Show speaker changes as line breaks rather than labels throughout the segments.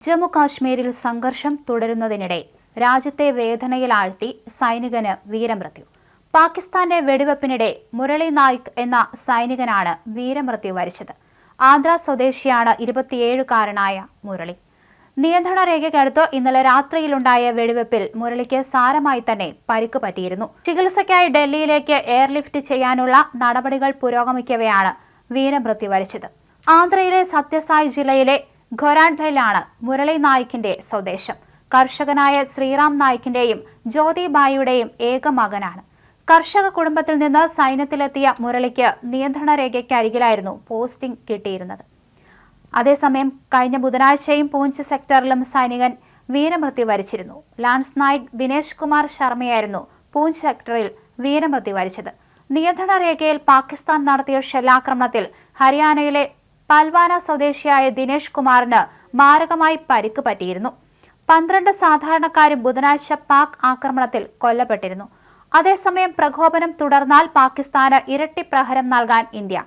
ജമ്മു കാശ്മീരിൽ സംഘർഷം തുടരുന്നതിനിടെ രാജ്യത്തെ വേദനയിലാഴ്ത്തി സൈനികന് വീരമൃത്യു. പാകിസ്ഥാന്റെ വെടിവെപ്പിനിടെ മുരളി നായിക് എന്ന സൈനികനാണ് വീരമൃത്യു വരിച്ചത്. ആന്ധ്ര സ്വദേശിയാണ് 27-കാരനായ മുരളി. നിയന്ത്രണ രേഖയ്ക്കടുത്ത് ഇന്നലെ രാത്രിയിലുണ്ടായ വെടിവെപ്പിൽ മുരളിക്ക് സാരമായി തന്നെ പരിക്ക് പറ്റിയിരുന്നു. ചികിത്സയ്ക്കായി ഡൽഹിയിലേക്ക് എയർലിഫ്റ്റ് ചെയ്യാനുള്ള നടപടികൾ പുരോഗമിക്കവെയാണ് വീരമൃത്യു വരിച്ചത്. ആന്ധ്രയിലെ സത്യസായ് ജില്ലയിലെ ഖൊരാൻഡയിലാണ് മുരളി നായിക്കിന്റെ സ്വദേശം. കർഷകനായ ശ്രീറാം നായിക്കിന്റെയും ജ്യോതിബായിയുടെയും ഏക മകനാണ്. കർഷക കുടുംബത്തിൽ നിന്ന് സൈന്യത്തിലെത്തിയ മുരളിക്ക് നിയന്ത്രണ രേഖയ്ക്കരികിലായിരുന്നു പോസ്റ്റിംഗ് കിട്ടിയിരുന്നത്. അതേസമയം കഴിഞ്ഞ ബുധനാഴ്ചയും പൂഞ്ച് സെക്ടറിലും സൈനികൻ വീരമൃത്യു വരിച്ചിരുന്നു. ലാൻസ് നായിക് ദിനേശ് കുമാർ ശർമ്മയായിരുന്നു പൂഞ്ച് സെക്ടറിൽ വീരമൃത്യു വരിച്ചത്. നിയന്ത്രണ രേഖയിൽ പാകിസ്ഥാൻ നടത്തിയ ഷെല്ലാക്രമണത്തിൽ ഹരിയാനയിലെ പൽവാന സ്വദേശിയായ ദിനേശ് കുമാറിന് മാരകമായി പരിക്ക് പറ്റിയിരുന്നു. 12 സാധാരണക്കാരും ബുധനാഴ്ച പാക് ആക്രമണത്തിൽ കൊല്ലപ്പെട്ടിരുന്നു. അതേസമയം പ്രകോപനം തുടർന്നാൽ പാകിസ്ഥാന് ഇരട്ടി പ്രഹരം നൽകാൻ ഇന്ത്യ.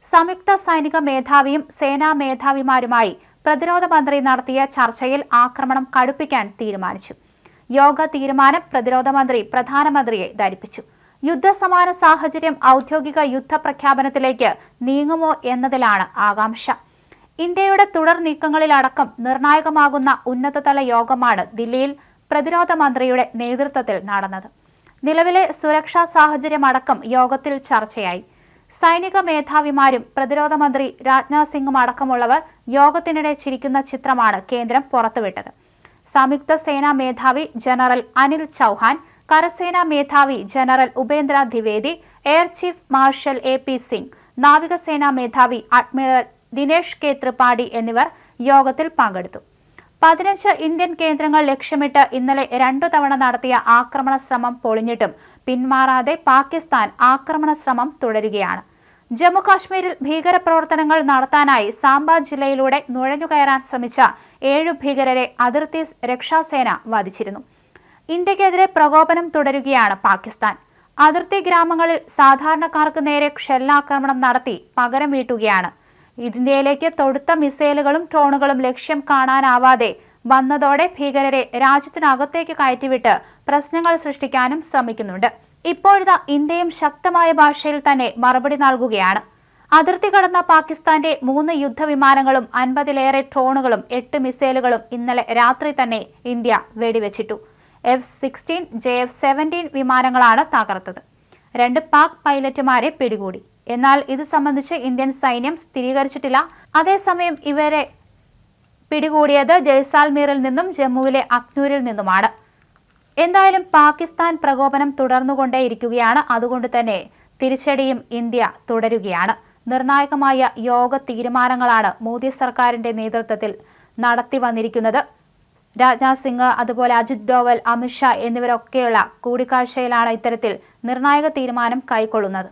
സംയുക്ത സൈനിക മേധാവിയും സേനാ മേധാവിമാരുമായി പ്രതിരോധ മന്ത്രി നടത്തിയ ചർച്ചയിൽ ആക്രമണം കടുപ്പിക്കാൻ തീരുമാനിച്ചു. യോഗ തീരുമാനം പ്രതിരോധ മന്ത്രി പ്രധാനമന്ത്രിയെ ധരിപ്പിച്ചു. യുദ്ധസമാന സാഹചര്യം ഔദ്യോഗിക യുദ്ധപ്രഖ്യാപനത്തിലേക്ക് നീങ്ങുമോ എന്നതിലാണ് ആകാംക്ഷ. ഇന്ത്യയുടെ തുടർ നീക്കങ്ങളിലടക്കം നിർണായകമാകുന്ന ഉന്നതതല യോഗമാണ് ദില്ലിയിൽ പ്രതിരോധ മന്ത്രിയുടെ നേതൃത്വത്തിൽ നടന്നത്. നിലവിലെ സുരക്ഷാ സാഹചര്യമടക്കം യോഗത്തിൽ ചർച്ചയായി. സൈനിക മേധാവിമാരും പ്രതിരോധ മന്ത്രി രാജ്നാഥ് സിംഗും അടക്കമുള്ളവർ യോഗത്തിനിടെ ചിരിക്കുന്ന ചിത്രമാണ് കേന്ദ്രം പുറത്തുവിട്ടത്. സംയുക്ത സേനാ മേധാവി ജനറൽ അനിൽ ചൗഹാൻ, കരസേനാ മേധാവി general Upendra Dwivedi, air chief marshal AP Singh, നാവികസേനാ മേധാവി അഡ്മിറൽ ദിനേഷ് കെ ത്രിപാഠി എന്നിവർ യോഗത്തിൽ പങ്കെടുത്തു. 15 ഇന്ത്യൻ കേന്ദ്രങ്ങൾ ലക്ഷ്യമിട്ട് ഇന്നലെ 2 തവണ നടത്തിയ ആക്രമണ ശ്രമം പൊളിഞ്ഞിട്ടും പിന്മാറാതെ പാകിസ്ഥാൻ ആക്രമണ ശ്രമം തുടരുകയാണ്. ജമ്മു കാശ്മീരിൽ ഭീകരപ്രവർത്തനങ്ങൾ നടത്താനായി സാംബ ജില്ലയിലൂടെ നുഴഞ്ഞുകയറാൻ ശ്രമിച്ച 7 ഭീകരരെ അതിർത്തി രക്ഷാസേന വധിച്ചിരുന്നു. ഇന്ത്യക്കെതിരെ പ്രകോപനം തുടരുകയാണ് പാകിസ്ഥാൻ. അതിർത്തി ഗ്രാമങ്ങളിൽ സാധാരണക്കാർക്ക് നേരെ ഷെല്ലാക്രമണം നടത്തി പകരം വീട്ടുകയാണ്. ഇന്ത്യയിലേക്ക് തൊടുത്ത മിസൈലുകളും ഡ്രോണുകളും ലക്ഷ്യം കാണാനാവാതെ വന്നതോടെ ഭീകരരെ രാജ്യത്തിനകത്തേക്ക് കയറ്റിവിട്ട് പ്രശ്നങ്ങൾ സൃഷ്ടിക്കാനും ശ്രമിക്കുന്നുണ്ട്. ഇപ്പോഴത്തെ ഇന്ത്യയും ശക്തമായ ഭാഷയിൽ തന്നെ മറുപടി നൽകുകയാണ്. അതിർത്തി കടന്ന പാകിസ്ഥാന്റെ 3 യുദ്ധവിമാനങ്ങളും 50-ലേറെ ഡ്രോണുകളും 8 മിസൈലുകളും ഇന്നലെ രാത്രി തന്നെ ഇന്ത്യ വെടിവെച്ചിട്ടു. F-16, JF-17 വിമാനങ്ങളാണ് തകർത്തത്. 2 പാക് പൈലറ്റുമാരെ പിടികൂടി. എന്നാൽ ഇത് സംബന്ധിച്ച് ഇന്ത്യൻ സൈന്യം സ്ഥിരീകരിച്ചിട്ടില്ല. അതേസമയം ഇവരെ പിടികൂടിയത് ജയ്സാൽമീറിൽ നിന്നും ജമ്മുവിലെ അഖ്നൂരിൽ നിന്നുമാണ്. എന്തായാലും പാകിസ്ഥാൻ പ്രകോപനം തുടർന്നുകൊണ്ടേയിരിക്കുകയാണ്. അതുകൊണ്ട് തന്നെ തിരിച്ചടിയും ഇന്ത്യ തുടരുകയാണ്. നിർണായകമായ യോഗ തീരുമാനങ്ങളാണ് മോദി സർക്കാരിന്റെ നേതൃത്വത്തിൽ നടത്തി വന്നിരിക്കുന്നത്. രാജ്നാഥ് സിംഗ്, അതുപോലെ അജിത് ഡോവൽ, അമിത് ഷാ എന്നിവരൊക്കെയുള്ള കൂടിക്കാഴ്ചയിലാണ് ഇത്തരത്തിൽ നിർണായക തീരുമാനം കൈക്കൊള്ളുന്നത്.